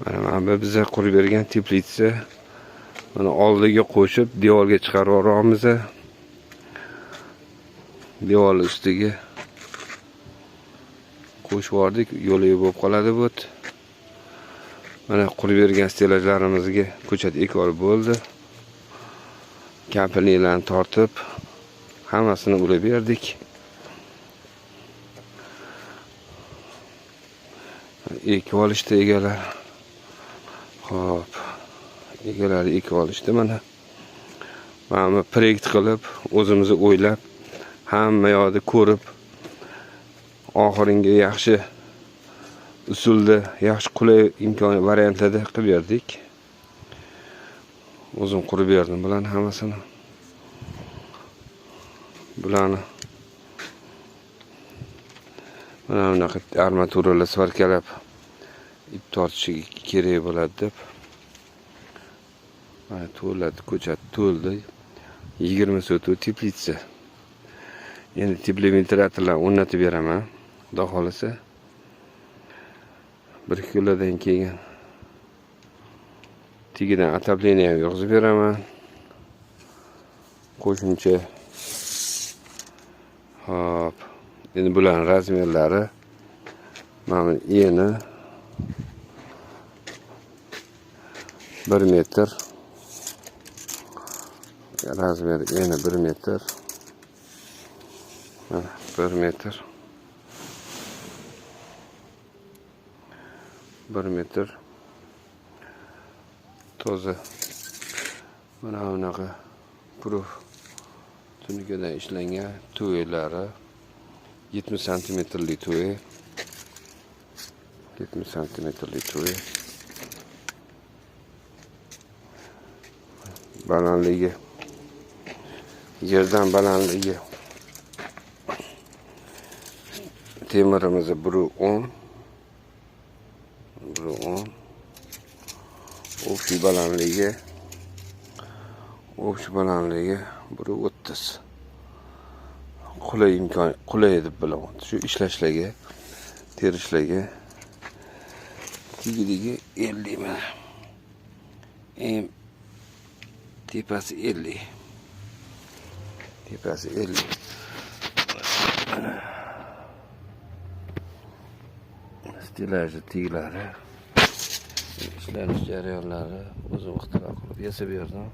Mana biza qurib bergan teplitsa. Mana oldiga qo'shib devorga chiqarib yuboramiz. Devor ustiga qo'shib yubordik, yo'li bo'lib qoladi bu. Mana qurib bergan stelajlarimizga ko'chat ekib olib bo'ldi. Kampaniyalarni tortib, hammasini urib berdik. Ekib olishdi egalar. Xo'p. Egalari ekib olishdi mana. Mana proyekt qilib, o'zimiz o'ylab, hamma yoqda ko'rib, oxiringa yaxshi usulda, yaxshi qulay imkon variantlarda qilib berdik. O'zim qurib berdim bularni hammasini. Bularni mana bunaqa armaturalar svarkalab ip tortishiga kerak bo'ladi deb. Mana to'ladi, ko'chat to'ldi. 20 sotuv teplitsa. Endi tepli ventilyatorlar o'rnatib beraman. Xudo xolasa 1 kundan keyin tagidan atapleniya ham yog'izib beraman. Qo'shimcha. Hop. Endi bularning razmerlari mana eni 1 metr. Razmer eni 1 metr. Mana 1 metr. 1 metr. Toza. Mana bunaqa proof tunikadan ishlangan tuvelari 70 santimetrli tuve. 70 santimetrli tuve. Balandligi yerdan balandligi temirimiz 1.10. O'pshi balandligi 1.30. Qulay deb bilaman. Shu ishlashlarga, terishlarga tigidagi 50 mana. Tepasi 50. Tepasi 50. Stilajli tiglari, ishlanish jarayonlari o'zim ixtiro qilib yasab berdim.